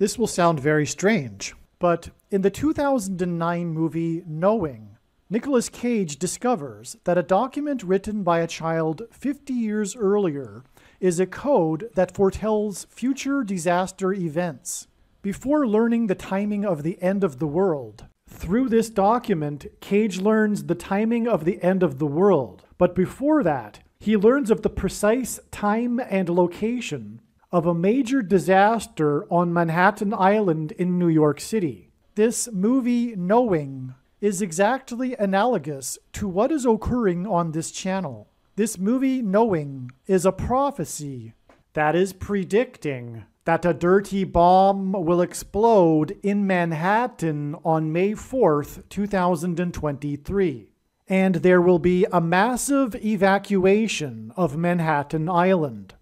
This will sound very strange, but in the 2009 movie Knowing, Nicolas Cage discovers that a document written by a child 50 years earlier is a code that foretells future disaster events. Before learning the timing of the end of the world, through this document, Cage learns the timing of the end of the world. But before that, he learns of the precise time and location of a major disaster on Manhattan Island in New York City. This movie Knowing is exactly analogous to what is occurring on this channel. This movie Knowing is a prophecy that is predicting that a dirty bomb will explode in Manhattan on May 4th, 2023. And there will be a massive evacuation of Manhattan Island.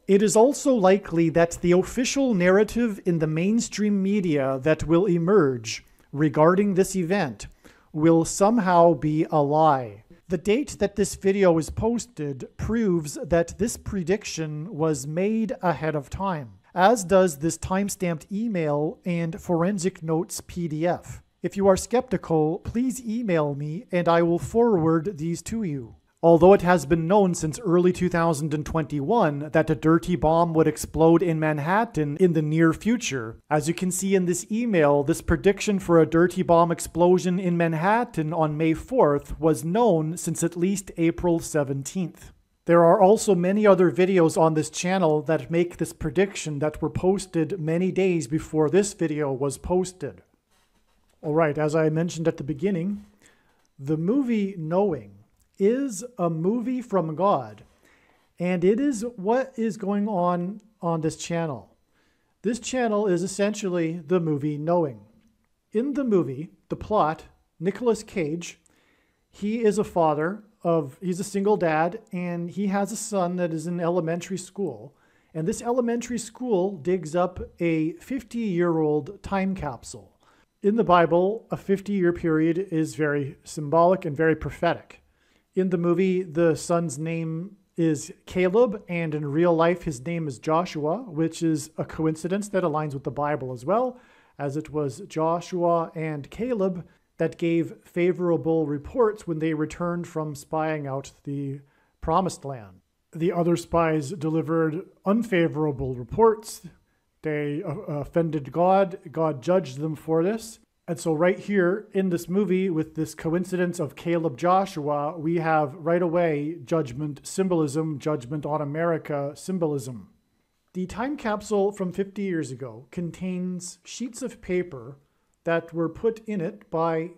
It is also likely that the official narrative in the mainstream media that will emerge regarding this event will somehow be a lie. The date that this video is posted proves that this prediction was made ahead of time, as does this timestamped email and forensic notes PDF. If you are skeptical, please email me and I will forward these to you. Although it has been known since early 2021 that a dirty bomb would explode in Manhattan in the near future, as you can see in this email, this prediction for a dirty bomb explosion in Manhattan on May 4th was known since at least April 17th. There are also many other videos on this channel that make this prediction that were posted many days before this video was posted. Alright, as I mentioned at the beginning, the movie Knowing is a movie from God, and it is what is going on this channel. This channel is essentially the movie Knowing. In the movie, the plot, Nicolas Cage, he is a father he's a single dad, and he has a son that is in elementary school, and this elementary school digs up a 50-year-old time capsule. In the Bible, a 50-year period is very symbolic and very prophetic. In the movie, the son's name is Caleb, and in real life, his name is Joshua, which is a coincidence that aligns with the Bible as well, as it was Joshua and Caleb that gave favorable reports when they returned from spying out the Promised Land. The other spies delivered unfavorable reports. They offended God. God judged them for this. And so right here in this movie, with this coincidence of Caleb Joshua, we have right away judgment symbolism, judgment on America symbolism. The time capsule from 50 years ago contains sheets of paper that were put in it by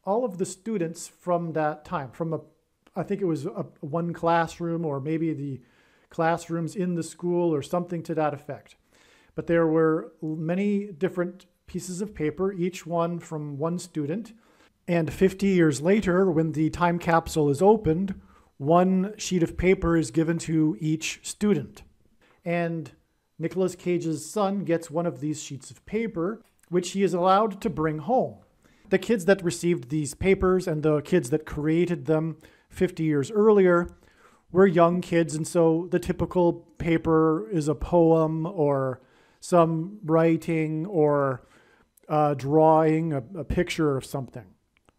all of the students from that time. I think it was one classroom, or maybe the classrooms in the school or something to that effect. But there were many different pieces of paper, each one from one student. And 50 years later, when the time capsule is opened, one sheet of paper is given to each student. And Nicolas Cage's son gets one of these sheets of paper, which he is allowed to bring home. The kids that received these papers and the kids that created them 50 years earlier were young kids, and so the typical paper is a poem or some writing or drawing, a picture of something.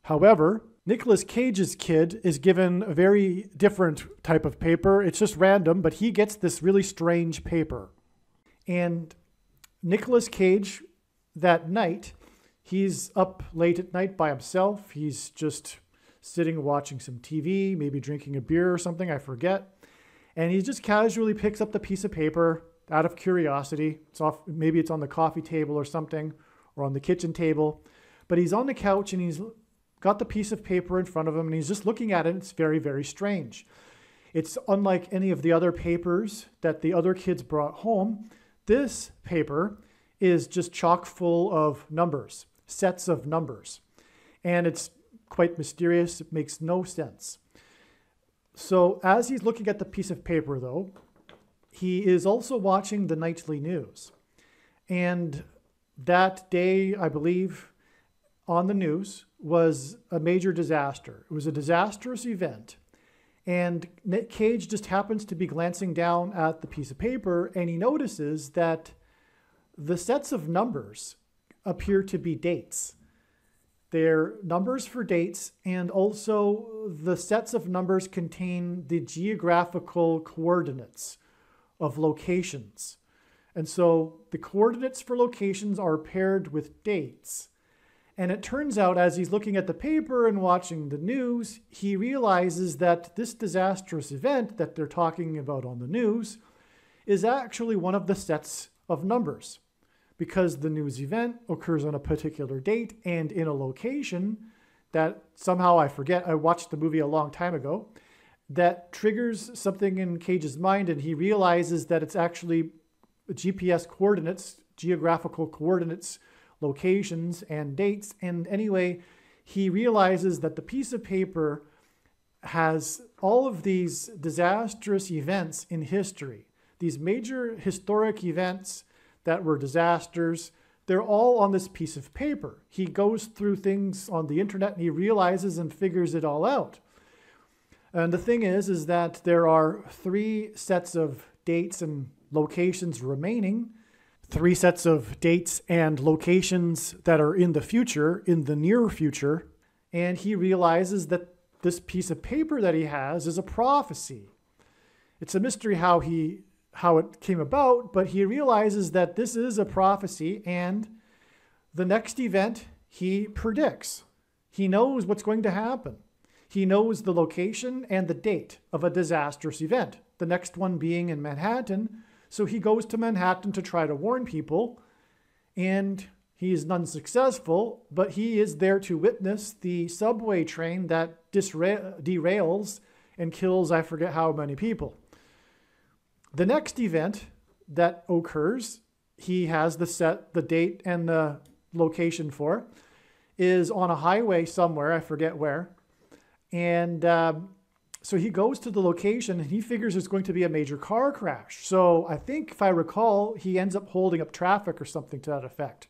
However, Nicolas Cage's kid is given a very different type of paper. It's just random, but he gets this really strange paper. And Nicolas Cage, that night, he's up late at night by himself. He's just sitting watching some TV, maybe drinking a beer or something, I forget. And he just casually picks up the piece of paper out of curiosity. Maybe it's on the coffee table or something, or on the kitchen table. But he's on the couch and he's got the piece of paper in front of him and he's just looking at it. It's very, very strange. It's unlike any of the other papers that the other kids brought home. This paper is just chock full of numbers, sets of numbers. And it's quite mysterious. It makes no sense. So as he's looking at the piece of paper, though, he is also watching the nightly news. And that day, I believe, on the news was a major disaster. It was a disastrous event. And Nick Cage just happens to be glancing down at the piece of paper, and he notices that The sets of numbers appear to be dates. They're numbers for dates, and also the sets of numbers contain the geographical coordinates of locations. And so the coordinates for locations are paired with dates. And it turns out, as he's looking at the paper and watching the news, he realizes that this disastrous event that they're talking about on the news is actually one of the sets of numbers, because the news event occurs on a particular date and in a location that somehow, I forget, I watched the movie a long time ago, that triggers something in Cage's mind, and he realizes that it's actually GPS coordinates, geographical coordinates, locations, and dates. And anyway, he realizes that the piece of paper has all of these disastrous events in history, these major historic events that were disasters. They're all on this piece of paper. He goes through things on the internet and he realizes and figures it all out. And the thing is that there are 3 sets of dates and locations remaining, 3 sets of dates and locations that are in the future, in the near future. And he realizes that this piece of paper that he has is a prophecy. It's a mystery how it came about, but he realizes that this is a prophecy, and the next event he predicts. He knows what's going to happen. He knows the location and the date of a disastrous event, the next one being in Manhattan. So he goes to Manhattan to try to warn people, and he is unsuccessful, but he is there to witness the subway train that derails and kills I forget how many people. The next event that occurs, he has the date and the location for, is on a highway somewhere, I forget where. And so he goes to the location and he figures there's going to be a major car crash. So I think, if I recall, he ends up holding up traffic or something to that effect.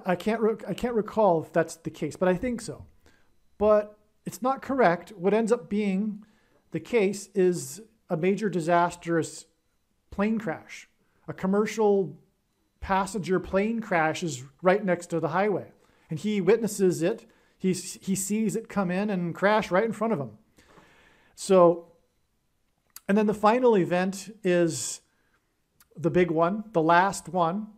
I can't recall if that's the case, but I think so. But it's not correct. What ends up being the case is a major disastrous plane crash. A commercial passenger plane crashes right next to the highway. And he witnesses it. He sees it come in and crash right in front of him. So, and then the final event is the big one, the last one,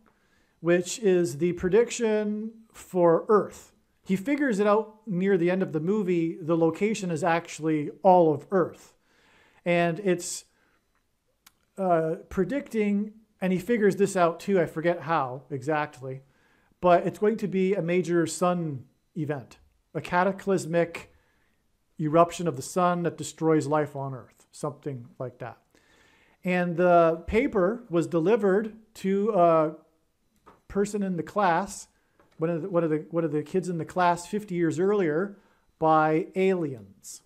which is the prediction for Earth. He figures it out near the end of the movie. The location is actually all of Earth. And it's predicting, and he figures this out too, I forget how exactly, but it's going to be a major sun event, a cataclysmic eruption of the sun that destroys life on Earth, something like that. And the paper was delivered to a person in the class, one of the kids in the class 50 years earlier, by aliens.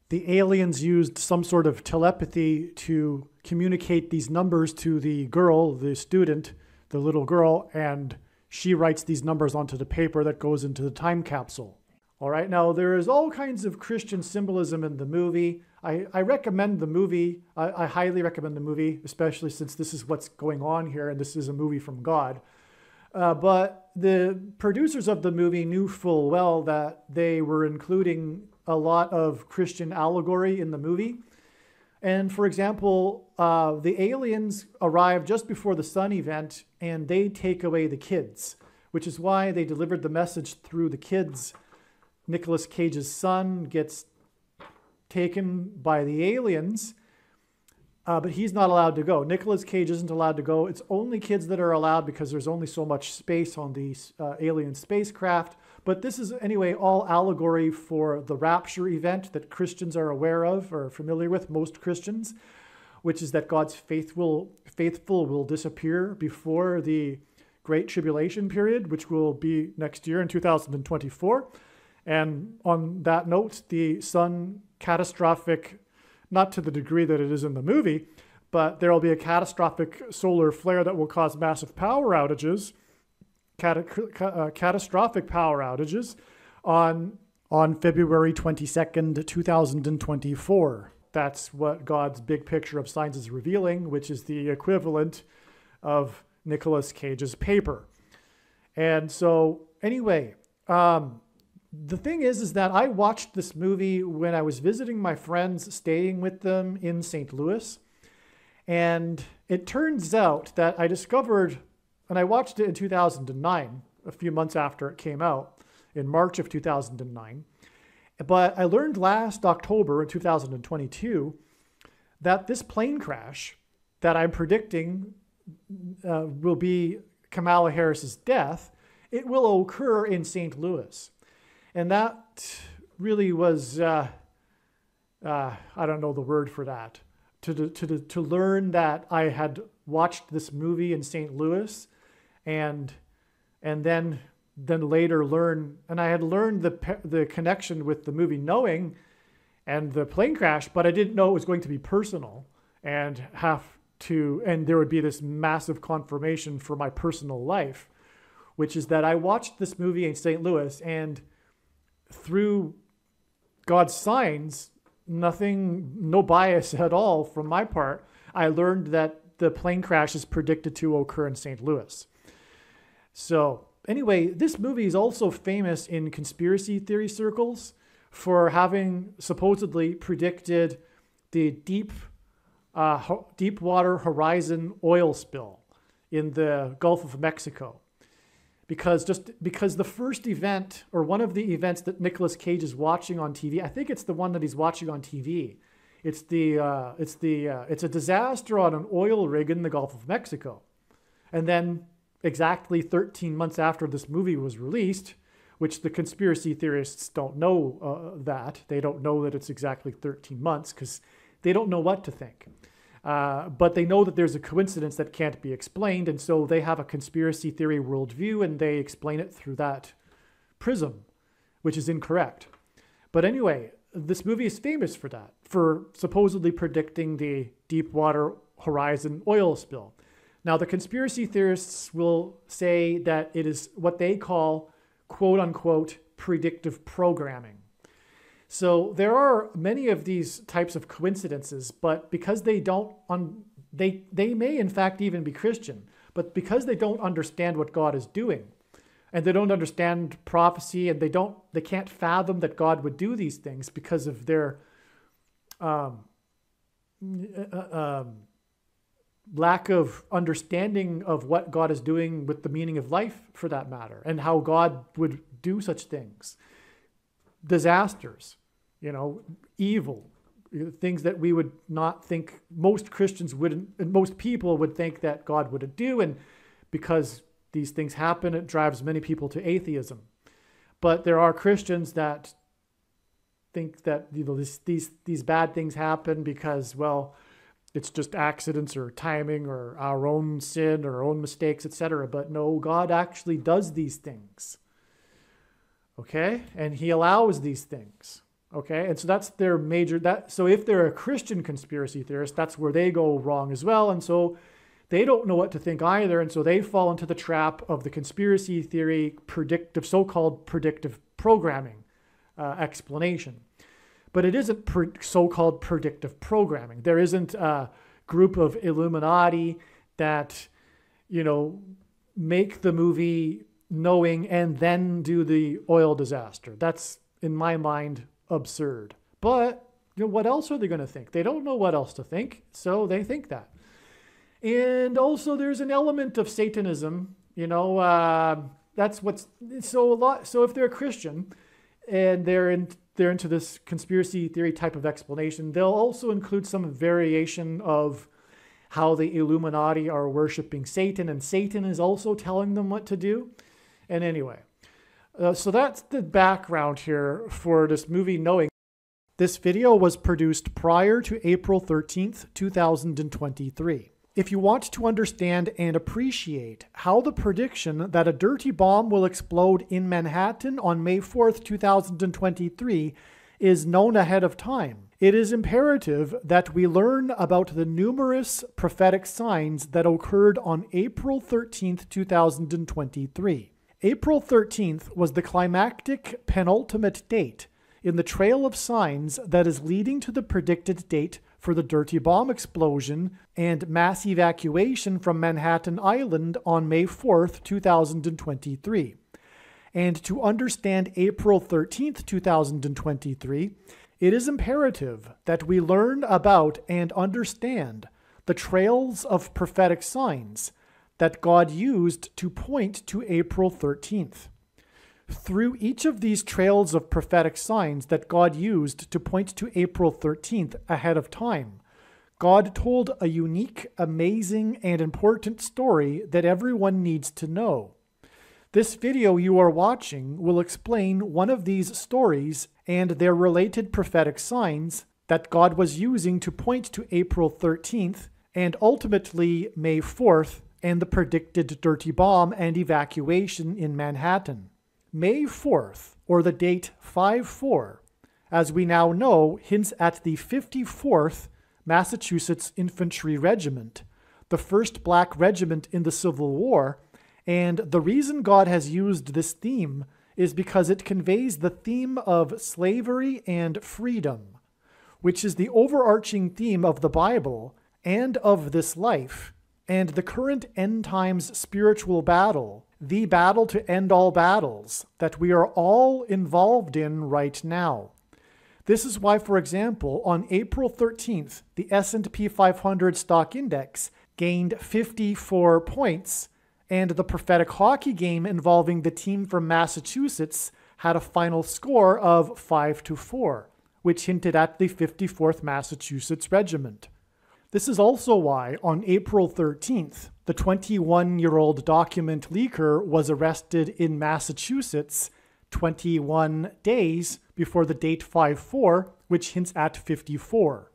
The aliens used some sort of telepathy to communicate these numbers to the girl, the student, the little girl, and she writes these numbers onto the paper that goes into the time capsule. All right, now there is all kinds of Christian symbolism in the movie. I recommend the movie. I highly recommend the movie, especially since this is what's going on here and this is a movie from God. But the producers of the movie knew full well that they were including a lot of Christian allegory in the movie. And for example, the aliens arrive just before the sun event and they take away the kids, which is why they delivered the message through the kids. Nicolas Cage's son gets taken by the aliens, but he's not allowed to go. Nicolas Cage isn't allowed to go. It's only kids that are allowed because there's only so much space on these alien spacecraft. But this is, anyway, all allegory for the rapture event that Christians are aware of or familiar with, most Christians, which is that God's faithful will disappear before the Great Tribulation period, which will be next year in 2024. And on that note, the sun catastrophic, not to the degree that it is in the movie, but there will be a catastrophic solar flare that will cause massive power outages, catastrophic power outages on February 22nd, 2024. That's what God's big picture of signs is revealing, which is the equivalent of Nicolas Cage's paper. And so anyway, the thing is that I watched this movie when I was visiting my friends, staying with them in St. Louis. And it turns out that I discovered, and I watched it in 2009, a few months after it came out, in March of 2009. But I learned last October in 2022 that this plane crash that I'm predicting will be Kamala Harris's death, it will occur in St. Louis. And that really was, I don't know the word for that, to learn that I had watched this movie in St. Louis and then later learn, and I had learned the connection with the movie Knowing and the plane crash, but I didn't know it was going to be personal and there would be this massive confirmation for my personal life, which is that I watched this movie in St. Louis, and through God's signs, no bias at all from my part, I learned that the plane crash is predicted to occur in St. Louis. So anyway, this movie is also famous in conspiracy theory circles for having supposedly predicted the Deepwater Horizon oil spill in the Gulf of Mexico. Because the first event, or one of the events that Nicolas Cage is watching on TV, I think it's the one that he's watching on TV. It's a disaster on an oil rig in the Gulf of Mexico. And then exactly 13 months after this movie was released, which the conspiracy theorists don't know that. They don't know that it's exactly 13 months because they don't know what to think. But they know that there's a coincidence that can't be explained, and so they have a conspiracy theory worldview, and they explain it through that prism, which is incorrect. But anyway, this movie is famous for that, for supposedly predicting the Deepwater Horizon oil spill. Now, the conspiracy theorists will say that it is what they call, quote unquote, predictive programming. So there are many of these types of coincidences, but because they may in fact even be Christian, but because they don't understand what God is doing, and they don't understand prophecy, and they can't fathom that God would do these things because of their lack of understanding of what God is doing with the meaning of life, for that matter, and how God would do such things. Disasters, evil, things that we would not think, most Christians wouldn't, and most people would think that God wouldn't do. And because these things happen, it drives many people to atheism. But there are Christians that think that these bad things happen because, well, it's just accidents or timing or our own sin or our own mistakes, etc. But no, God actually does these things. Okay? And he allows these things. Okay? And so that's their so if they're a Christian conspiracy theorist, that's where they go wrong as well. And so they don't know what to think either. And so they fall into the trap of the conspiracy theory so-called predictive programming explanation. But it isn't so-called predictive programming. There isn't a group of Illuminati that, make the movie Knowing and then do the oil disaster. That's, in my mind, absurd. But what else are they going to think? They don't know what else to think, so they think that. And also there's an element of Satanism, that's what's so if they're a Christian and they're into this conspiracy theory type of explanation, they'll also include some variation of how the Illuminati are worshiping Satan, and Satan is also telling them what to do. And anyway, so that's the background here for this movie Knowing. This video was produced prior to April 13th, 2023. If you want to understand and appreciate how the prediction that a dirty bomb will explode in Manhattan on May 4th, 2023 is known ahead of time, it is imperative that we learn about the numerous prophetic signs that occurred on April 13th, 2023. April 13th was the climactic penultimate date in the trail of signs that is leading to the predicted date for the dirty bomb explosion and mass evacuation from Manhattan Island on May 4th, 2023. And to understand April 13th, 2023, it is imperative that we learn about and understand the trails of prophetic signs that God used to point to April 13th. Through each of these trails of prophetic signs that God used to point to April 13th ahead of time, God told a unique, amazing, and important story that everyone needs to know. This video you are watching will explain one of these stories and their related prophetic signs that God was using to point to April 13th and ultimately May 4th and the predicted dirty bomb and evacuation in Manhattan. May 4th, or the date 5-4, as we now know, hints at the 54th Massachusetts Infantry Regiment, the first black regiment in the Civil War, and the reason God has used this theme is because it conveys the theme of slavery and freedom, which is the overarching theme of the Bible and of this life, and the current end times spiritual battle, the battle to end all battles that we are all involved in right now. This is why, for example, on April 13th, the S&P 500 stock index gained 54 points, and the prophetic hockey game involving the team from Massachusetts had a final score of 5-4, which hinted at the 54th Massachusetts Regiment. This is also why, on April 13th, the 21-year-old document leaker was arrested in Massachusetts 21 days before the date 5-4, which hints at 54.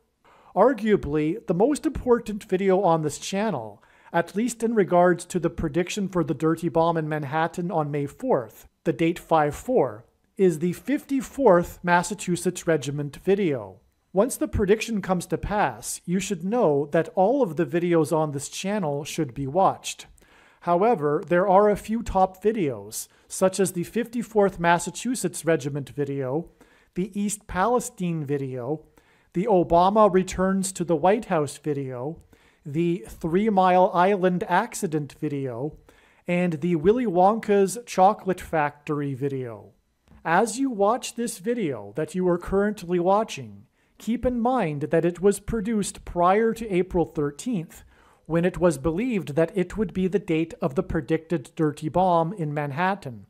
Arguably, the most important video on this channel, at least in regards to the prediction for the dirty bomb in Manhattan on May 4th, the date 5-4, is the 54th Massachusetts Regiment video. Once the prediction comes to pass, you should know that all of the videos on this channel should be watched. However, there are a few top videos, such as the 54th Massachusetts Regiment video, the East Palestine video, the Obama Returns to the White House video, the 3 Mile Island accident video, and the Willy Wonka's Chocolate Factory video. As you watch this video that you are currently watching, keep in mind that it was produced prior to April 13th, when it was believed that it would be the date of the predicted dirty bomb in Manhattan.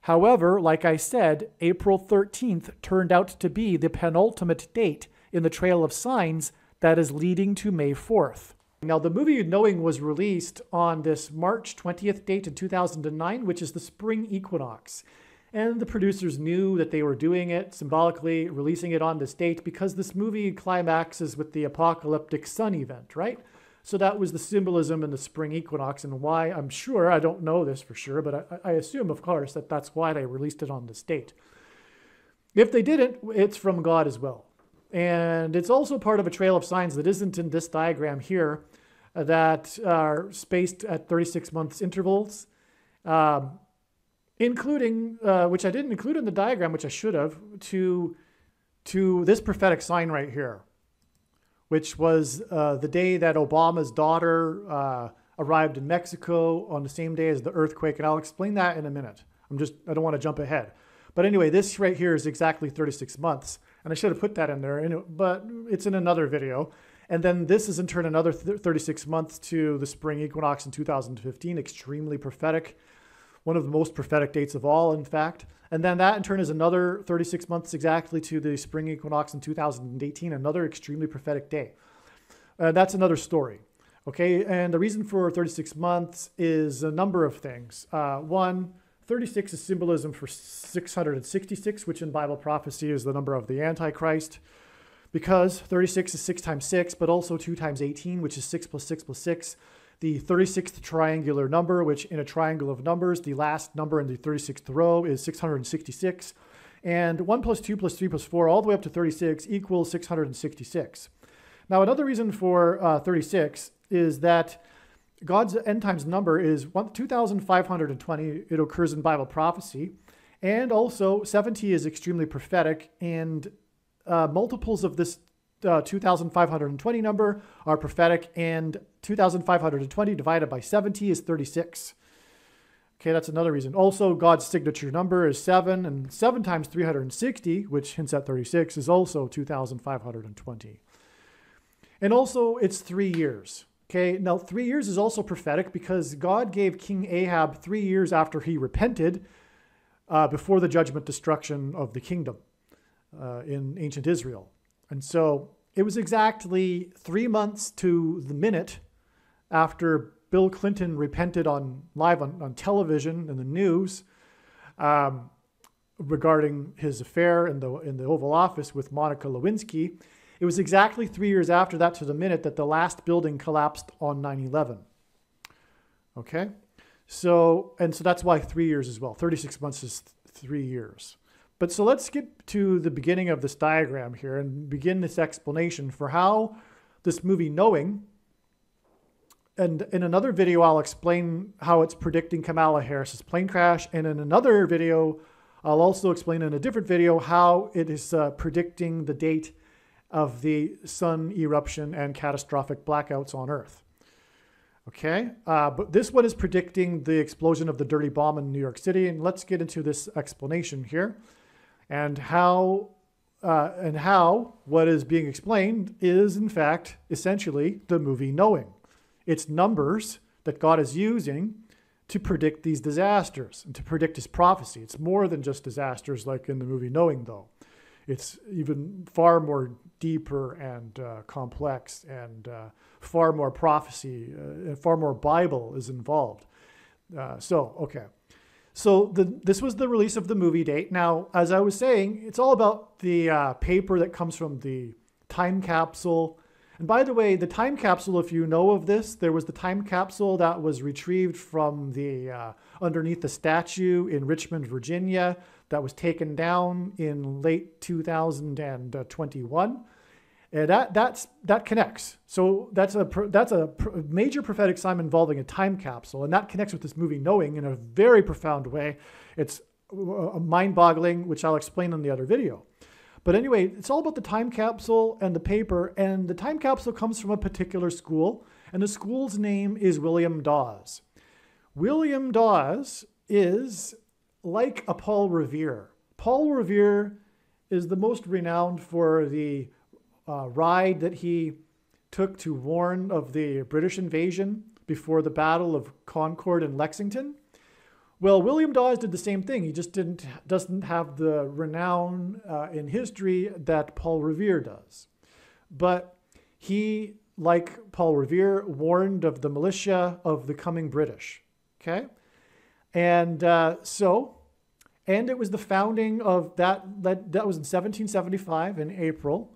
However, like I said, April 13th turned out to be the penultimate date in the trail of signs that is leading to May 4th. Now, the movie Knowing was released on this March 20th date in 2009, which is the spring equinox. And the producers knew that they were doing it, symbolically releasing it on this date, because this movie climaxes with the apocalyptic sun event, right? So that was the symbolism in the spring equinox, and why, I'm sure, I don't know this for sure, but I assume, of course, that that's why they released it on this date. If they didn't, it's from God as well. And it's also part of a trail of signs that isn't in this diagram here, that are spaced at 36 months intervals. Including, which I didn't include in the diagram, which I should have, to this prophetic sign right here, which was the day that Obama's daughter arrived in Mexico on the same day as the earthquake, and I'll explain that in a minute. I don't want to jump ahead. But anyway, this right here is exactly 36 months, and I should have put that in there, but it's in another video. And then this is in turn another 36 months to the spring equinox in 2015, extremely prophetic. One of the most prophetic dates of all, in fact. And then that in turn is another 36 months exactly to the spring equinox in 2018, another extremely prophetic day. That's another story. Okay, and the reason for 36 months is a number of things. One, 36 is symbolism for 666, which in Bible prophecy is the number of the Antichrist. Because 36 is 6 times 6, but also 2 times 18, which is 6 plus 6 plus 6. The 36th triangular number, which in a triangle of numbers, the last number in the 36th row is 666. And 1 plus 2 plus 3 plus 4, all the way up to 36, equals 666. Now, another reason for 36 is that God's end times number is 2,520. It occurs in Bible prophecy. And also, 70 is extremely prophetic, and multiples of this 2,520 number are prophetic, and 2,520 divided by 70 is 36. Okay, that's another reason. Also, God's signature number is 7, and 7 times 360, which hints at 36, is also 2,520. And also, it's 3 years. Okay, now 3 years is also prophetic because God gave King Ahab 3 years after he repented before the judgment destruction of the kingdom in ancient Israel. And so it was exactly 3 months to the minute after Bill Clinton repented live on television and the news regarding his affair in the Oval Office with Monica Lewinsky. It was exactly 3 years after that to the minute that the last building collapsed on 9/11. Okay? So that's why 3 years as well. 36 months is 3 years. But so let's skip to the beginning of this diagram here and begin this explanation for how this movie Knowing, and in another video I'll explain how it's predicting Kamala Harris's plane crash, and in another video I'll also explain in a different video how it is predicting the date of the sun eruption and catastrophic blackouts on Earth. Okay, but this one is predicting the explosion of the dirty bomb in New York City, and let's get into this explanation here and how what is being explained is in fact essentially the movie Knowing. It's numbers that God is using to predict these disasters and to predict his prophecy. It's more than just disasters like in the movie Knowing, though. It's even far more deeper and complex, and far more prophecy, far more Bible is involved. So this was the release of the movie date. Now, as I was saying, it's all about the paper that comes from the time capsule. And by the way, the time capsule, if you know of this, there was the time capsule that was retrieved from the underneath the statue in Richmond, Virginia, that was taken down in late 2021. And that connects. So that's a major prophetic sign involving a time capsule, and that connects with this movie Knowing in a very profound way. It's mind-boggling, which I'll explain in the other video. But anyway, it's all about the time capsule and the paper, and the time capsule comes from a particular school, and the school's name is William Dawes. William Dawes is like a Paul Revere. Paul Revere is the most renowned for the ride that he took to warn of the British invasion before the Battle of Concord and Lexington. Well, William Dawes did the same thing. He just doesn't have the renown in history that Paul Revere does. But he, like Paul Revere, warned of the militia of the coming British. Okay? And it was the founding of that was in 1775 in April.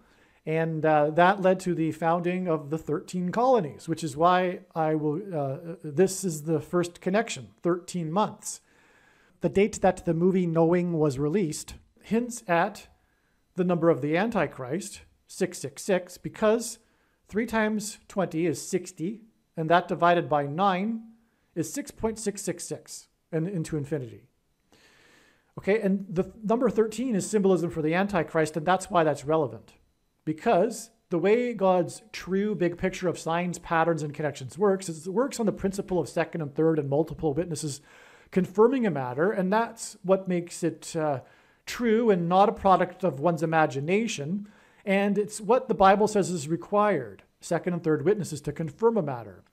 And that led to the founding of the 13 colonies, which is why this is the first connection, 13 months. The date that the movie Knowing was released hints at the number of the Antichrist, 666, because 3 times 20 is 60, and that divided by 9 is 6.666 and into infinity. Okay, and the number 13 is symbolism for the Antichrist, and that's why that's relevant. Because the way God's true big picture of signs, patterns, and connections works is it works on the principle of second and third and multiple witnesses confirming a matter, and that's what makes it true and not a product of one's imagination. And it's what the Bible says is required, second and third witnesses, to confirm a matter.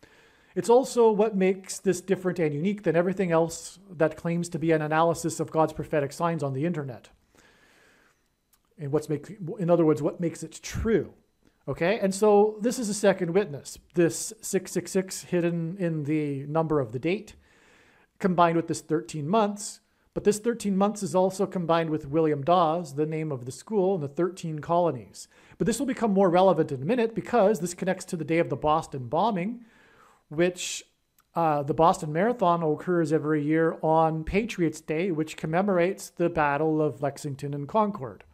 It's also what makes this different and unique than everything else that claims to be an analysis of God's prophetic signs on the internet. And in other words, what makes it true. Okay, and so this is a second witness, this 666 hidden in the number of the date, combined with this 13 months. But this 13 months is also combined with William Dawes, the name of the school, and the 13 colonies. But this will become more relevant in a minute because this connects to the day of the Boston bombing, which the Boston Marathon occurs every year on Patriots' Day, which commemorates the Battle of Lexington and Concord.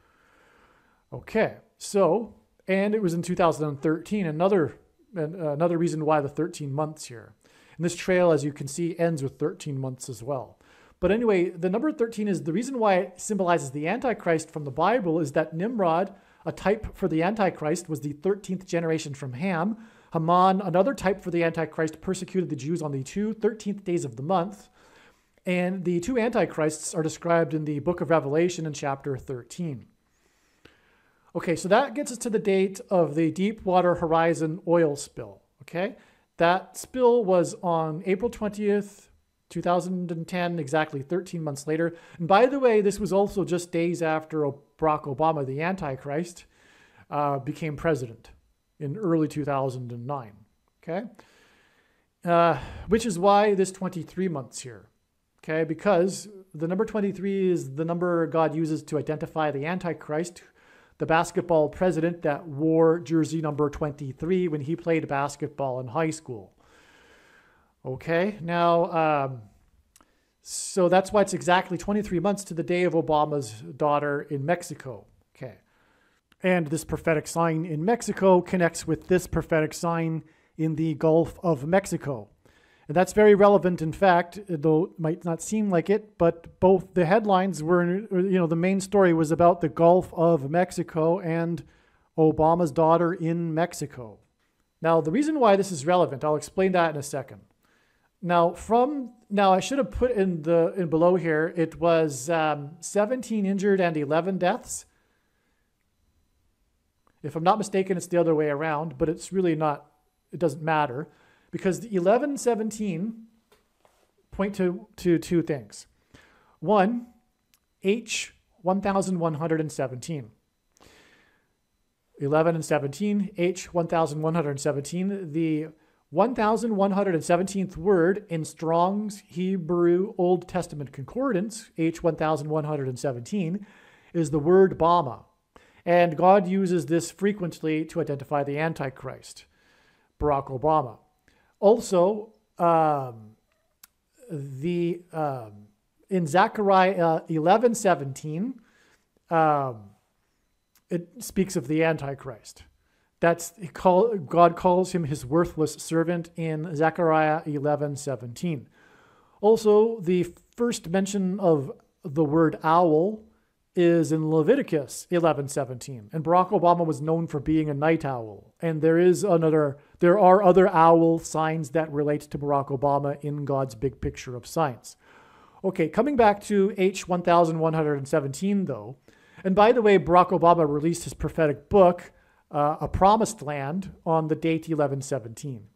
Okay, so, and it was in 2013, another reason why the 13 months here. And this trail, as you can see, ends with 13 months as well. But anyway, the number 13 is the reason why it symbolizes the Antichrist from the Bible is that Nimrod A type for the Antichrist was the 13th generation from Ham. Haman, another type for the Antichrist, persecuted the Jews on the 13th days of the month. And the two Antichrists are described in the book of Revelation in chapter 13. Okay, so that gets us to the date of the Deepwater Horizon oil spill. Okay, that spill was on April 20th, 2010, exactly 13 months later. And by the way, this was also just days after Barack Obama, the Antichrist, became president in early 2009. Okay, which is why this 23 months here. Okay, because the number 23 is the number God uses to identify the Antichrist, the basketball president that wore jersey number 23 when he played basketball in high school. Okay, now, so that's why it's exactly 23 months to the day of Obama's daughter in Mexico. Okay, and this prophetic sign in Mexico connects with this prophetic sign in the Gulf of Mexico. And that's very relevant, in fact, though it might not seem like it, but both the headlines were, the main story was about the Gulf of Mexico and Obama's daughter in Mexico. Now, the reason why this is relevant, I'll explain that in a second. Now, I should have put in below here, it was 17 injured and 11 deaths. If I'm not mistaken, it's the other way around, but it's really not, it doesn't matter. Because the 11 and 17 point to two things. One, H 1117. 11 and 17, H 1117. The 1117th word in Strong's Hebrew Old Testament Concordance, H 1117, is the word Bama. And God uses this frequently to identify the Antichrist, Barack Obama. Also, in Zechariah 11:17, it speaks of the Antichrist. God calls him his worthless servant in Zechariah 11:17. Also, the first mention of the word owl is in Leviticus 11:17, and Barack Obama was known for being a night owl. And there are other owl signs that relate to Barack Obama in God's big picture of signs. Okay, coming back to H 1117 though, and by the way, Barack Obama released his prophetic book, A Promised Land, on the date 1117.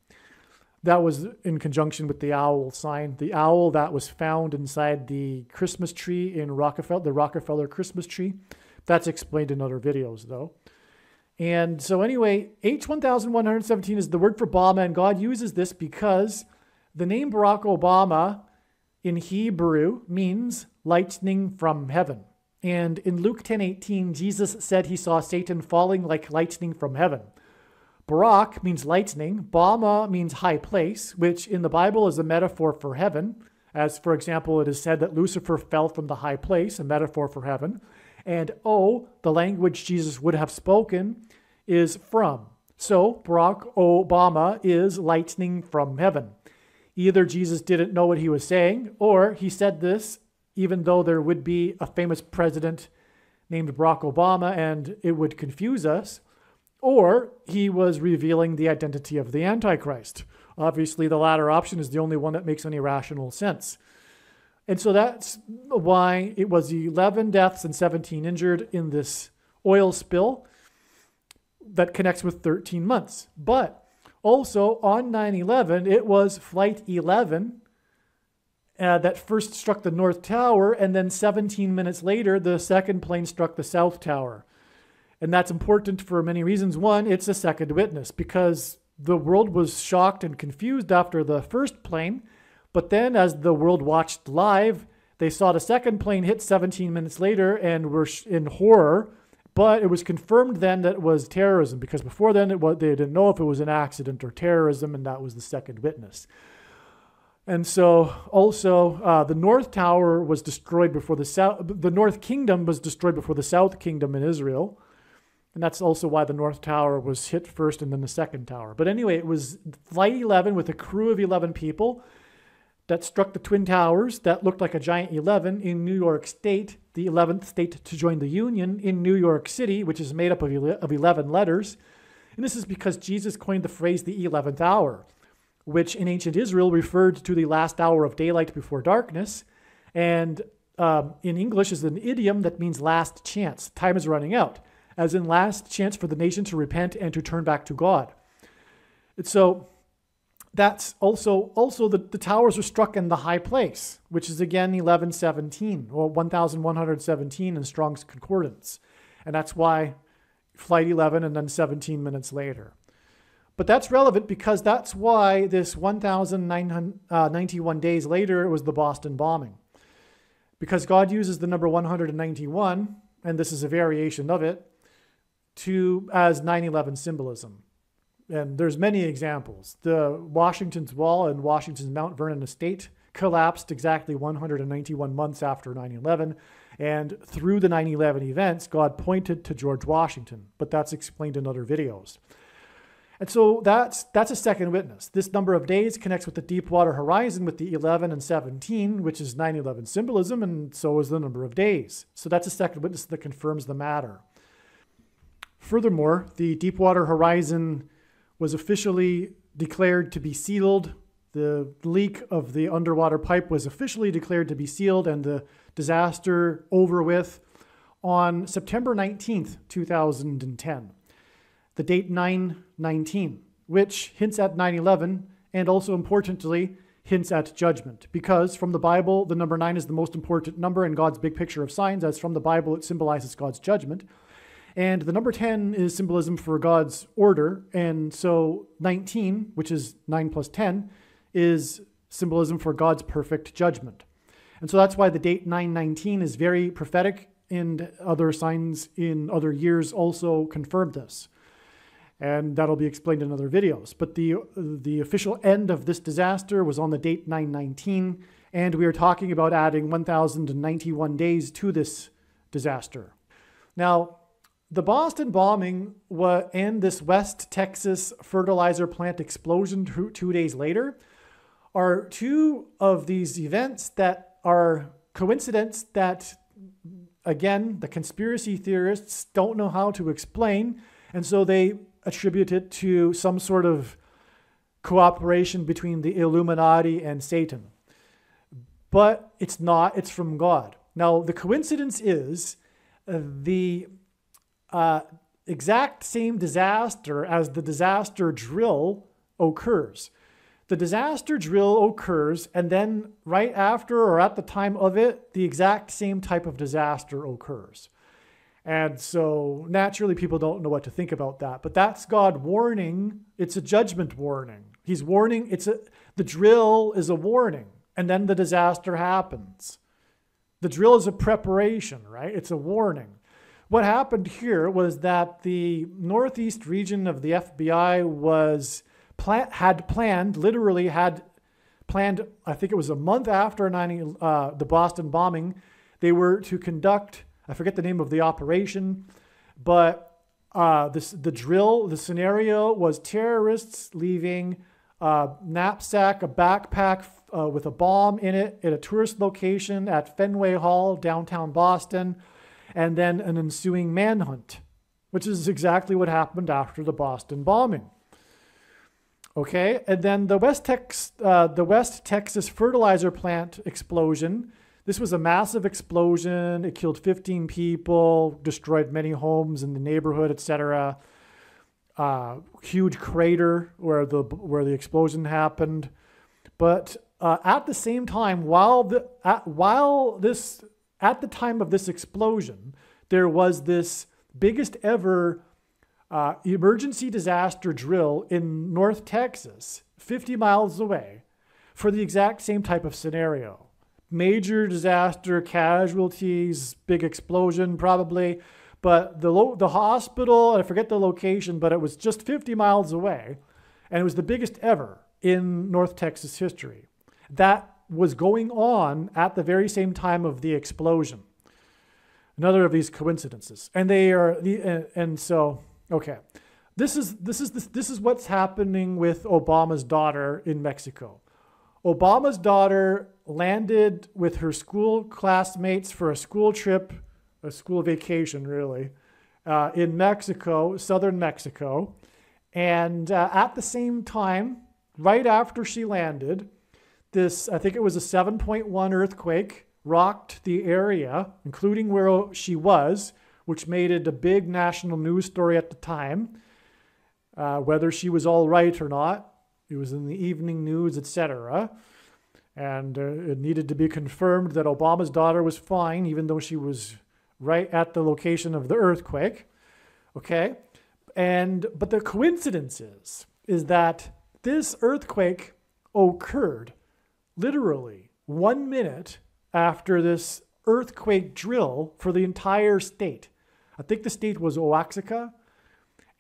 That was in conjunction with the owl sign, the owl that was found inside the Christmas tree in the Rockefeller Christmas tree. That's explained in other videos, though. And so anyway, H 1117 is the word for Obama, and God uses this because the name Barack Obama in Hebrew means lightning from heaven. And in Luke 10:18, Jesus said he saw Satan falling like lightning from heaven. Barak means lightning. Bama means high place, which in the Bible is a metaphor for heaven. As, for example, it is said that Lucifer fell from the high place, a metaphor for heaven. And O, the language Jesus would have spoken, is from. So Barack Obama is lightning from heaven. Either Jesus didn't know what he was saying, or he said this even though there would be a famous president named Barack Obama and it would confuse us, or he was revealing the identity of the Antichrist. Obviously, the latter option is the only one that makes any rational sense. And so that's why it was 11 deaths and 17 injured in this oil spill that connects with 13 months. But also on 9/11, it was Flight 11 that first struck the North Tower, and then 17 minutes later, the second plane struck the South Tower. And that's important for many reasons. One, it's a second witness because the world was shocked and confused after the first plane. But then as the world watched live, they saw the second plane hit 17 minutes later and were in horror. But it was confirmed then that it was terrorism, because before then they didn't know if it was an accident or terrorism, and that was the second witness. And so also the North Tower was destroyed before the North Kingdom was destroyed before the South Kingdom in Israel. And that's also why the North Tower was hit first and then the second tower. But anyway, it was Flight 11 with a crew of 11 people that struck the Twin Towers that looked like a giant 11 in New York State the 11th state to join the Union in New York City, which is made up of 11 letters. And this is because Jesus coined the phrase the 11th hour, which in ancient Israel referred to the last hour of daylight before darkness. And in English is an idiom that means last chance. Time is running out, as in last chance for the nation to repent and to turn back to God. And so that's also the towers were struck in the high place, which is again 1117 or 1117 in Strong's Concordance. And that's why flight 11 and then 17 minutes later. But that's relevant because that's why this 1,991 days later it was the Boston bombing. Because God uses the number 191, and this is a variation of it, as 9/11 symbolism. And there's many examples. The Washington's Wall and Washington's Mount Vernon estate collapsed exactly 191 months after 9/11. And through the 9/11 events, God pointed to George Washington. But that's explained in other videos. And so that's a second witness. This number of days connects with the Deepwater Horizon with the 11 and 17, which is 9/11 symbolism, and so is the number of days. So that's a second witness that confirms the matter. Furthermore, the Deepwater Horizon was officially declared to be sealed. The leak of the underwater pipe was officially declared to be sealed and the disaster over with on September 19th, 2010. The date 9/19, which hints at 9/11 and also importantly hints at judgment. Because from the Bible, the number 9 is the most important number in God's big picture of signs, as from the Bible it symbolizes God's judgment. And the number 10 is symbolism for God's order. And so 19, which is 9 plus 10, is symbolism for God's perfect judgment. And so that's why the date 9/19 is very prophetic, and other signs in other years also confirmed this. And that'll be explained in other videos. But the official end of this disaster was on the date 9/19, and we are talking about adding 1,091 days to this disaster. Now, the Boston bombing and this West Texas fertilizer plant explosion 2 days later are two of these events that are coincidence that, again, the conspiracy theorists don't know how to explain, and so they attribute it to some sort of cooperation between the Illuminati and Satan. But it's not, it's from God. Now, the coincidence is the exact same disaster as the disaster drill occurs. The disaster drill occurs, and then right after or at the time of it, the exact same type of disaster occurs. And so naturally people don't know what to think about that. But that's God warning. It's a judgment warning. He's warning. The drill is a warning. And then the disaster happens. The drill is a preparation, right? It's a warning. What happened here was that the northeast region of the FBI had planned, I think it was a month after the Boston bombing, they were to conduct, I forget the name of the operation, but the scenario was terrorists leaving a knapsack, a backpack with a bomb in it at a tourist location at Fenway Hall, downtown Boston, and then an ensuing manhunt, which is exactly what happened after the Boston bombing. Okay, and then the West Texas fertilizer plant explosion. This was a massive explosion. It killed 15 people, destroyed many homes in the neighborhood, etc. Huge crater where the explosion happened. But at the same time, at the time of this explosion, there was this biggest ever emergency disaster drill in North Texas, 50 miles away, for the exact same type of scenario. Major disaster, casualties, big explosion probably, but the hospital, I forget the location, but it was just 50 miles away, and it was the biggest ever in North Texas history. That was going on at the very same time of the explosion. Another of these coincidences, okay. This is what's happening with Obama's daughter in Mexico. Obama's daughter landed with her school classmates for a school trip, a school vacation really, in Mexico, southern Mexico. And at the same time, right after she landed, this, I think it was a 7.1 earthquake, rocked the area, including where she was, which made it a big national news story at the time. Whether she was all right or not, it was in the evening news, etc. And it needed to be confirmed that Obama's daughter was fine, even though she was right at the location of the earthquake. Okay? But the coincidence is that this earthquake occurred literally 1 minute after this earthquake drill for the entire state. I think the state was Oaxaca,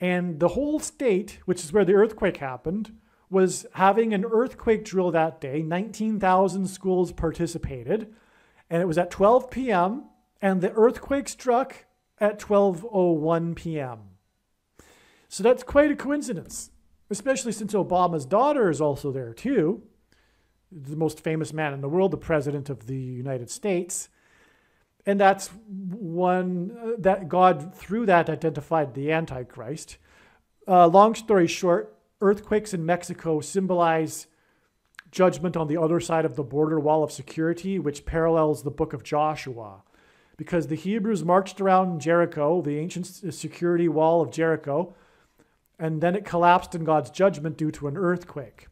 and the whole state, which is where the earthquake happened, was having an earthquake drill that day. 19,000 schools participated, and it was at 12 p.m., and the earthquake struck at 12:01 p.m. So that's quite a coincidence, especially since Obama's daughter is also there too, the most famous man in the world, the President of the United States. And that's one that God, through that, identified the Antichrist. Long story short, earthquakes in Mexico symbolize judgment on the other side of the border wall of security, which parallels the book of Joshua. Because the Hebrews marched around Jericho, the ancient security wall of Jericho, and then it collapsed in God's judgment due to an earthquake.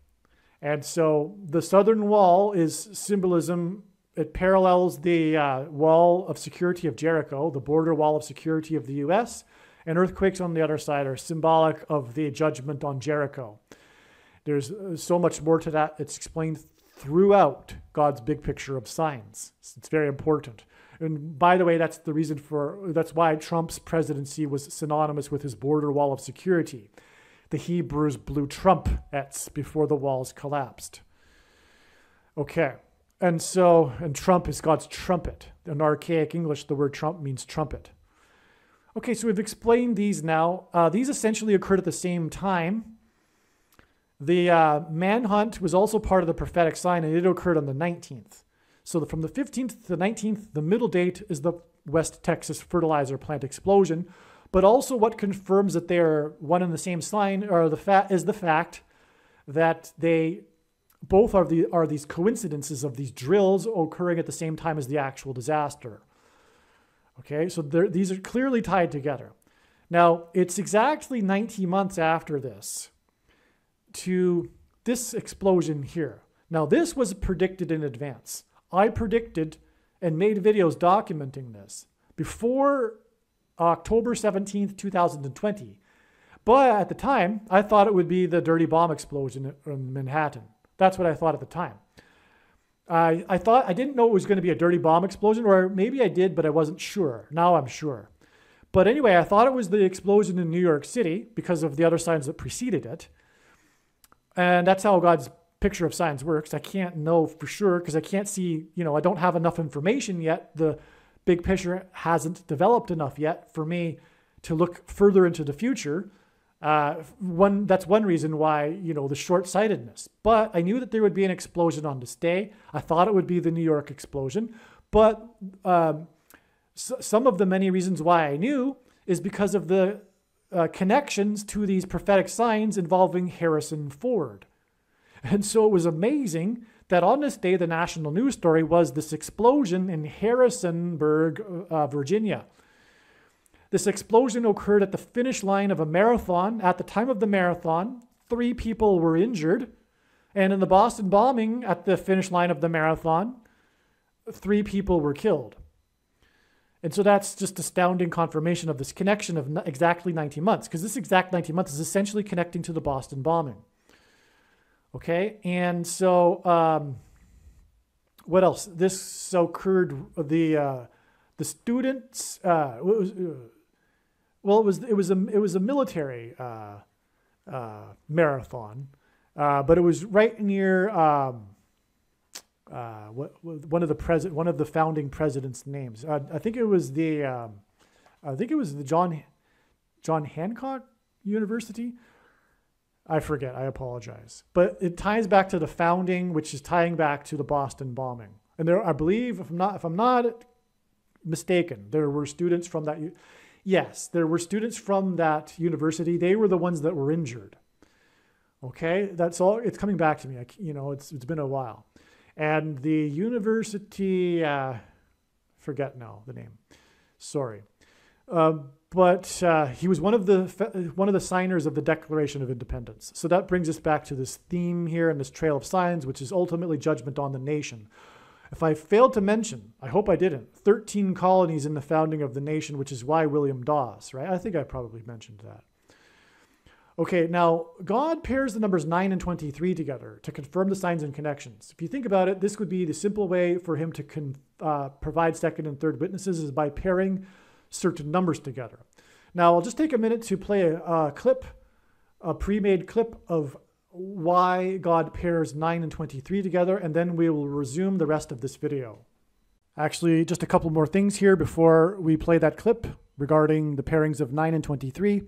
And so the southern wall is symbolism. It parallels the wall of security of Jericho, the border wall of security of the U.S., and earthquakes on the other side are symbolic of the judgment on Jericho. There's so much more to that. It's explained throughout God's big picture of signs. It's very important. And by the way, that's why Trump's presidency was synonymous with his border wall of security. The Hebrews blew trumpets before the walls collapsed. Okay. And Trump is God's trumpet. In archaic English, the word trump means trumpet. Okay, so we've explained these now. These essentially occurred at the same time. The manhunt was also part of the prophetic sign, and it occurred on the 19th. So from the 15th to the 19th, the middle date is the West Texas fertilizer plant explosion. But also what confirms that they are one and the same sign is the fact that they both are these coincidences of these drills occurring at the same time as the actual disaster. Okay, so these are clearly tied together. Now, it's exactly 90 months after this to this explosion here. Now, this was predicted in advance. I predicted and made videos documenting this before October 17th, 2020. But at the time, I thought it would be the dirty bomb explosion in Manhattan. That's what I thought at the time. I didn't know it was going to be a dirty bomb explosion, or maybe I did, but I wasn't sure. Now I'm sure. But anyway, I thought it was the explosion in New York City because of the other signs that preceded it. And that's how God's picture of signs works. I can't know for sure because I can't see, I don't have enough information yet. The big picture hasn't developed enough yet for me to look further into the future. That's one reason why, the short-sightedness. But I knew that there would be an explosion on this day. I thought it would be the New York explosion. But some of the many reasons why I knew is because of the connections to these prophetic signs involving Harrison Ford. And so it was amazing that on this day, the national news story was this explosion in Harrisonburg, Virginia. This explosion occurred at the finish line of a marathon. At the time of the marathon, 3 people were injured. And in the Boston bombing at the finish line of the marathon, 3 people were killed. And so that's just astounding confirmation of this connection of exactly 90 months, because this exact 90 months is essentially connecting to the Boston bombing. Okay, and so what else? This occurred, the students, it was a military marathon, but it was right near one of the founding president's names. I think it was the John Hancock University. I forget. I apologize. But it ties back to the founding, which is tying back to the Boston bombing. And there, I believe, if I'm not mistaken, there were students from that. Yes, there were students from that university. They were the ones that were injured. Okay, that's all. It's coming back to me. It's been a while. And the university, forget now the name. Sorry. But he was one of the signers of the Declaration of Independence. So that brings us back to this theme here and this trail of signs, which is ultimately judgment on the nation. If I failed to mention, I hope I didn't, 13 colonies in the founding of the nation, which is why William Dawes, right? I think I probably mentioned that. Okay, now God pairs the numbers 9 and 23 together to confirm the signs and connections. If you think about it, this would be the simple way for him to provide second and third witnesses is by pairing certain numbers together. Now, I'll just take a minute to play a pre-made clip of why God pairs 9 and 23 together, and then we will resume the rest of this video. Actually, just a couple more things here before we play that clip regarding the pairings of 9 and 23.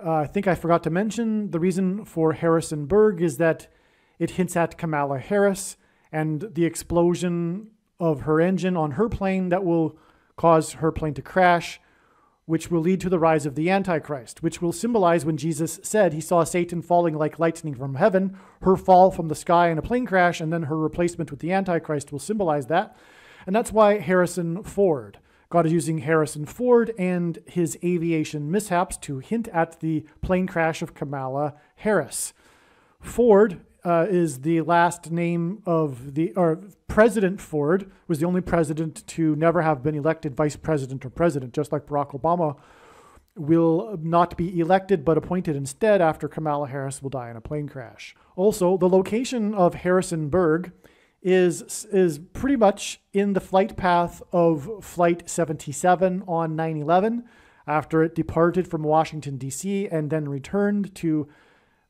I think I forgot to mention the reason for Harrisonburg is that it hints at Kamala Harris and the explosion of her engine on her plane that will cause her plane to crash, which will lead to the rise of the Antichrist, which will symbolize when Jesus said he saw Satan falling like lightning from heaven, her fall from the sky in a plane crash, and then her replacement with the Antichrist will symbolize that. And that's why Harrison Ford. God is using Harrison Ford and his aviation mishaps to hint at the plane crash of Kamala Harris. Ford is the last name of President Ford was the only president to never have been elected vice president or president, just like Barack Obama will not be elected but appointed instead after Kamala Harris will die in a plane crash. Also, the location of Harrisonburg is pretty much in the flight path of Flight 77 on 9/11 after it departed from Washington, D.C. and then returned to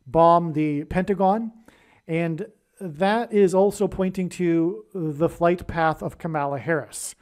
bomb the Pentagon. And that is also pointing to the flight path of Kamala Harris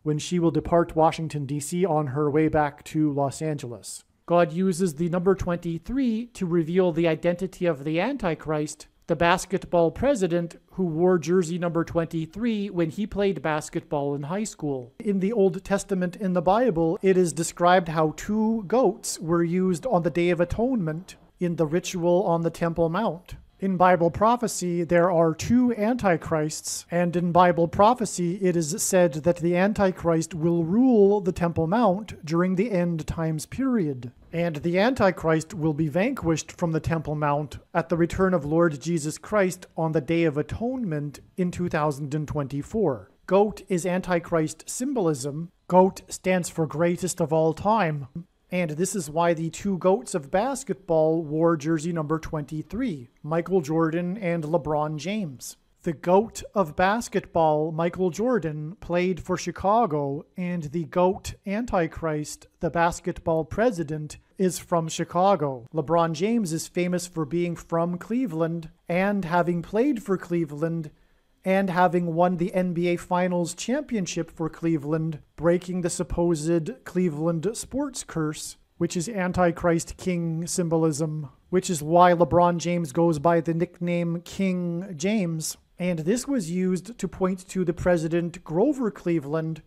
when she will depart Washington, D.C. on her way back to Los Angeles. God uses the number 23 to reveal the identity of the Antichrist, the basketball president who wore jersey number 23 when he played basketball in high school. In the Old Testament in the Bible, it is described how 2 goats were used on the Day of Atonement in the ritual on the Temple Mount. In Bible prophecy, there are 2 antichrists, and in Bible prophecy, it is said that the Antichrist will rule the Temple Mount during the end times period. And the Antichrist will be vanquished from the Temple Mount at the return of Lord Jesus Christ on the Day of Atonement in 2024. Goat is Antichrist symbolism. Goat stands for greatest of all time. And this is why the 2 goats of basketball wore jersey number 23, Michael Jordan and LeBron James. The GOAT of basketball, Michael Jordan, played for Chicago, and the GOAT Antichrist, the basketball president, is from Chicago. LeBron James is famous for being from Cleveland and having played for Cleveland and having won the NBA Finals championship for Cleveland, breaking the supposed Cleveland sports curse, which is Antichrist King symbolism, which is why LeBron James goes by the nickname King James. And this was used to point to the president Grover Cleveland,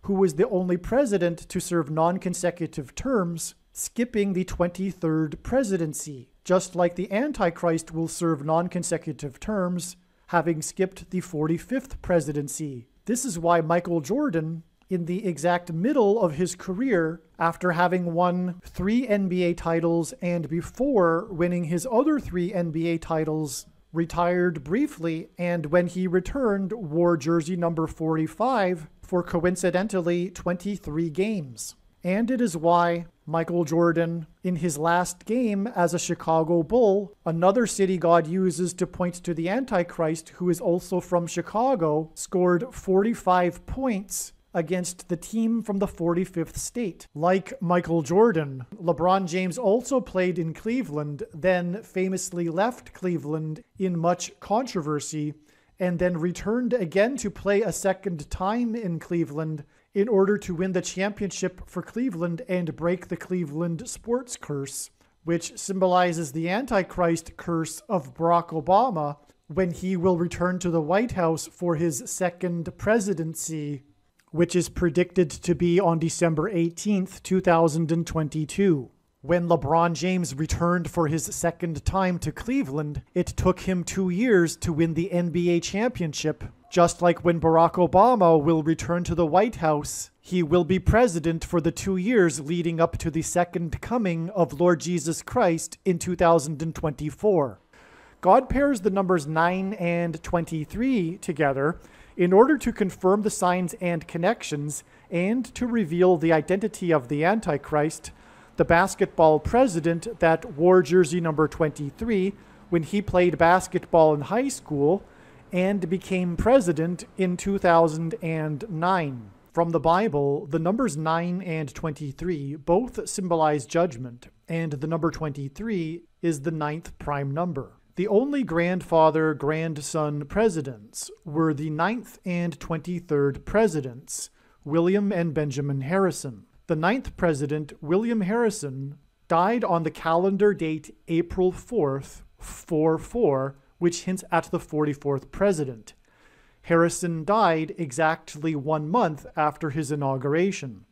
who was the only president to serve non-consecutive terms, skipping the 23rd presidency, just like the Antichrist will serve non-consecutive terms, having skipped the 45th presidency. This is why Michael Jordan, in the exact middle of his career, after having won 3 NBA titles and before winning his other 3 NBA titles, retired briefly, and when he returned, wore jersey number 45 for coincidentally 23 games. And it is why Michael Jordan, in his last game as a Chicago Bull, another city God uses to point to the Antichrist, who is also from Chicago, scored 45 points against the team from the 45th state. Like Michael Jordan, LeBron James also played in Cleveland, then famously left Cleveland in much controversy, and then returned again to play a second time in Cleveland in order to win the championship for Cleveland and break the Cleveland sports curse which symbolizes the Antichrist curse of Barack Obama when he will return to the White House for his second presidency, which is predicted to be on December 18th, 2022. When LeBron James returned for his second time to Cleveland, it took him 2 years to win the NBA championship. Just like when Barack Obama will return to the White House, he will be president for the 2 years leading up to the second coming of Lord Jesus Christ in 2024. God pairs the numbers 9 and 23 together in order to confirm the signs and connections and to reveal the identity of the Antichrist, the basketball president that wore jersey number 23 when he played basketball in high school and became president in 2009. From the Bible, the numbers 9 and 23 both symbolize judgment, and the number 23 is the 9th prime number. The only grandfather-grandson presidents were the 9th and 23rd presidents, William and Benjamin Harrison. The 9th president, William Harrison, died on the calendar date April 4th, 44, which hints at the 44th president. Harrison died exactly 1 month after his inauguration.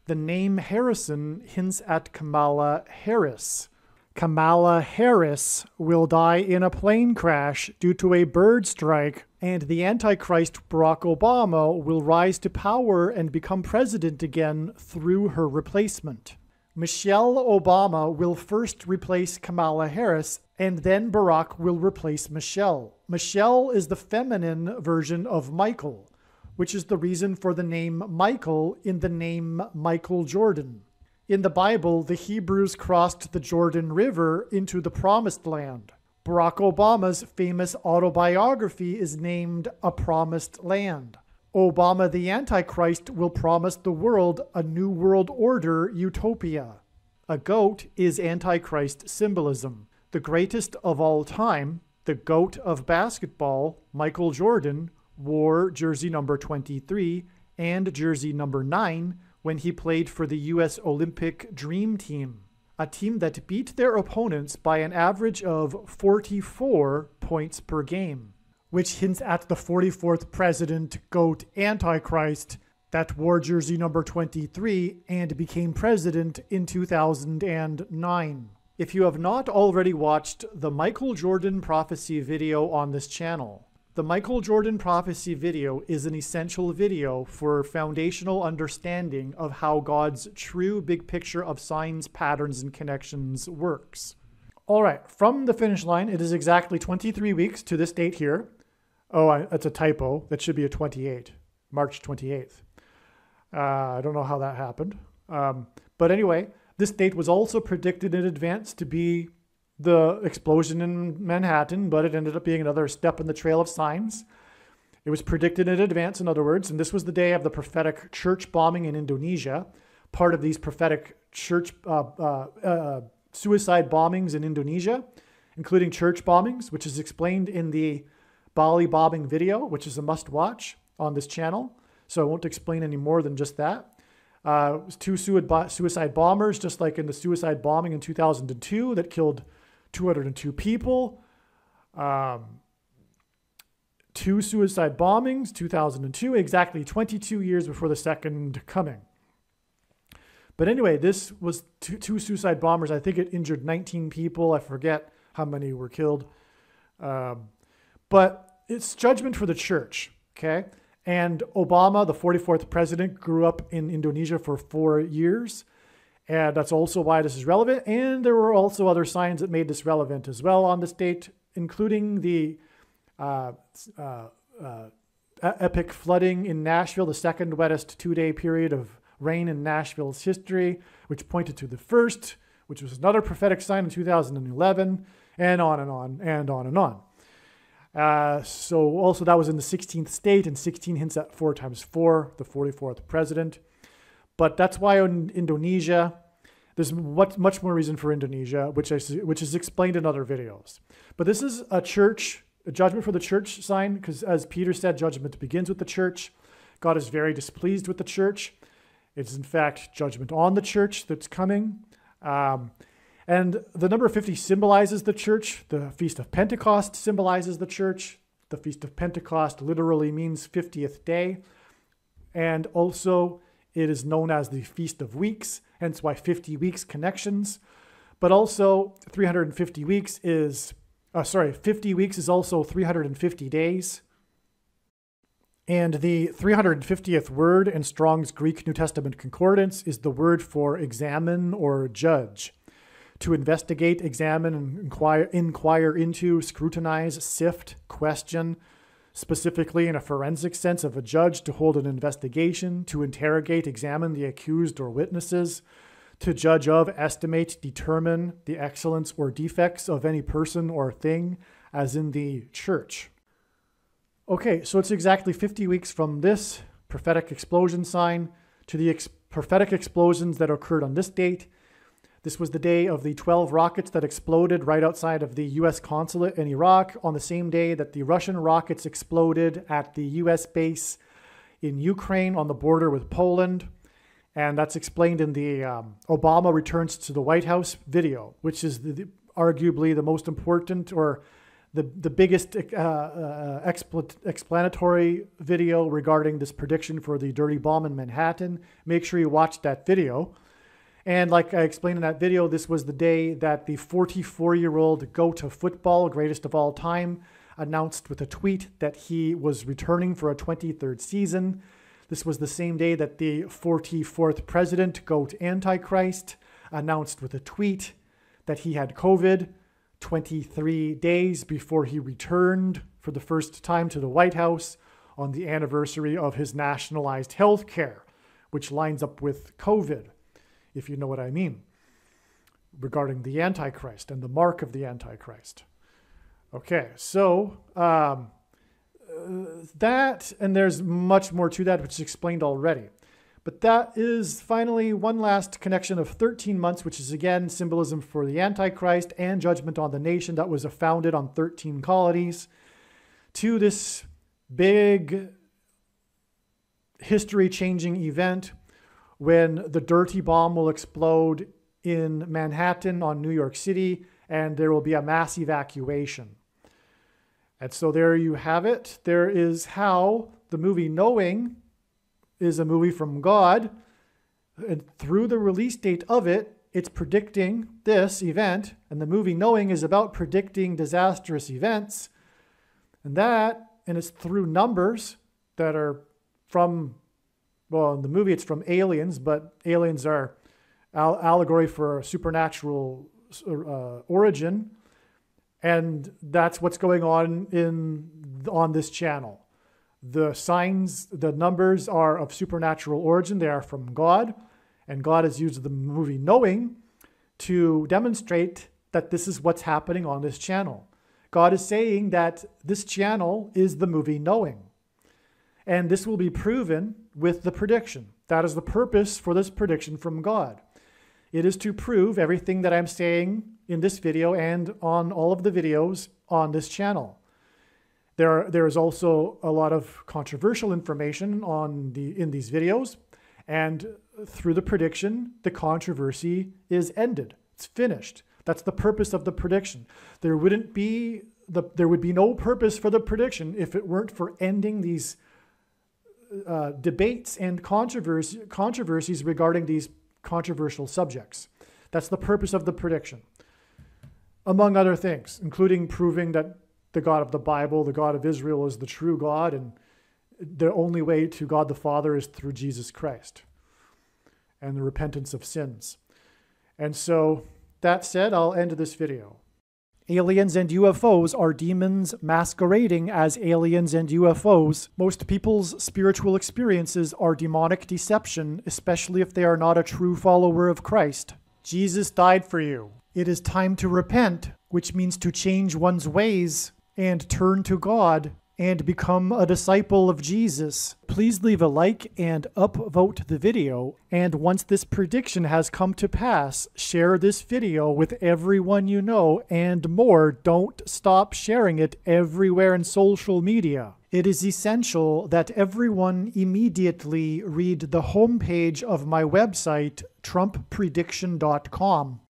The name Harrison hints at Kamala Harris. Kamala Harris will die in a plane crash due to a bird strike, and the Antichrist Barack Obama will rise to power and become president again through her replacement. Michelle Obama will first replace Kamala Harris, and then Barack will replace Michelle. Michelle is the feminine version of Michael, which is the reason for the name Michael in the name Michael Jordan. In the Bible, the Hebrews crossed the Jordan River into the Promised Land. Barack Obama's famous autobiography is named A Promised Land. Obama the Antichrist will promise the world a new world order utopia. A goat is Antichrist symbolism. The greatest of all time, the GOAT of basketball, Michael Jordan, wore jersey number 23 and jersey number 9 when he played for the U.S. Olympic Dream Team, a team that beat their opponents by an average of 44 points per game, which hints at the 44th president, GOAT Antichrist, that wore jersey number 23 and became president in 2009. If you have not already watched the Michael Jordan prophecy video on this channel, the Michael Jordan prophecy video is an essential video for foundational understanding of how God's true big picture of signs, patterns, and connections works. All right, from the finish line, it is exactly 23 weeks to this date here. Oh, that's a typo. That should be a 28, March 28th. I don't know how that happened. But anyway, this date was also predicted in advance to be the explosion in Manhattan, but it ended up being another step in the trail of signs. It was predicted in advance, in other words, and this was the day of the prophetic church bombing in Indonesia. Part of these prophetic church suicide bombings in Indonesia, including church bombings, which is explained in the Bali bombing video, which is a must-watch on this channel. So I won't explain any more than just that. It was 2 suicide bombers, just like in the suicide bombing in 2002 that killed 202 people. 2 suicide bombings, 2002, exactly 22 years before the second coming. But anyway, this was two suicide bombers. I think it injured 19 people. I forget how many were killed. But it's judgment for the church, okay? And Obama, the 44th president, grew up in Indonesia for 4 years. And that's also why this is relevant. And there were also other signs that made this relevant as well on this date, including the epic flooding in Nashville, the second wettest 2-day period of rain in Nashville's history, which pointed to the first, which was another prophetic sign in 2011, and on and on and on and on. So also that was in the 16th state, and 16 hints at 4 times 4, the 44th president. But that's why in Indonesia, there's much more reason for Indonesia, which is explained in other videos. But this is a judgment for the church sign, because as Peter said, judgment begins with the church. God is very displeased with the church. It's in fact judgment on the church that's coming. And And the number 50 symbolizes the church. The Feast of Pentecost symbolizes the church. The Feast of Pentecost literally means 50th day. And also it is known as the Feast of Weeks, hence why 50 weeks connections. But also 350 weeks is, 50 weeks is also 350 days. And the 350th word in Strong's Greek New Testament Concordance is the word for examine or judge. To investigate, examine, and inquire into, scrutinize, sift, question, specifically in a forensic sense of a judge to hold an investigation, to interrogate, examine the accused or witnesses, to judge of, estimate, determine the excellence or defects of any person or thing, as in the church. Okay, so it's exactly 50 weeks from this prophetic explosion sign to the prophetic explosions that occurred on this date. This was the day of the 12 rockets that exploded right outside of the U.S. consulate in Iraq, on the same day that the Russian rockets exploded at the U.S. base in Ukraine on the border with Poland. And that's explained in the Obama Returns to the White House video, which is arguably the most important or the biggest explanatory video regarding this prediction for the dirty bomb in Manhattan. Make sure you watch that video. And like I explained in that video, this was the day that the 44-year-old GOAT of football, greatest of all time, announced with a tweet that he was returning for a 23rd season. This was the same day that the 44th president, GOAT Antichrist, announced with a tweet that he had COVID 23 days before he returned for the first time to the White House on the anniversary of his nationalized health care, which lines up with COVID, if you know what I mean, regarding the Antichrist and the mark of the Antichrist. Okay, so that, and there's much more to that, which is explained already. But that is finally one last connection of 13 months, which is again symbolism for the Antichrist and judgment on the nation that was founded on 13 colonies, to this big history-changing event when the dirty bomb will explode in Manhattan on New York City, and there will be a mass evacuation. And so there you have it. There is how the movie Knowing is a movie from God. And through the release date of it, it's predicting this event. And the movie Knowing is about predicting disastrous events. And it's through numbers that are from, well, in the movie it's from aliens, but aliens are allegory for a supernatural origin. And that's what's going on this channel. The signs, the numbers are of supernatural origin. They are from God. And God has used the movie Knowing to demonstrate that this is what's happening on this channel. God is saying that this channel is the movie Knowing. And this will be proven with the prediction. That is the purpose for this prediction from God. It is to prove everything that I'm saying in this video and on all of the videos on this channel. There is also a lot of controversial information in these videos, and through the prediction, the controversy is ended. It's finished. That's the purpose of the prediction. There would be no purpose for the prediction if it weren't for ending these debates and controversies regarding these controversial subjects. That's the purpose of the prediction, among other things, including proving that the God of the Bible, the God of Israel, is the true God, and the only way to God the Father is through Jesus Christ and the repentance of sins. And so, that said, I'll end this video. Aliens and UFOs are demons masquerading as aliens and UFOs. Most people's spiritual experiences are demonic deception, especially if they are not a true follower of Christ. Jesus died for you. It is time to repent, which means to change one's ways and turn to God and become a disciple of Jesus. Please leave a like and upvote the video. And once this prediction has come to pass, share this video with everyone you know, and more. Don't stop sharing it everywhere in social media. It is essential that everyone immediately read the homepage of my website, TrumpPrediction.com.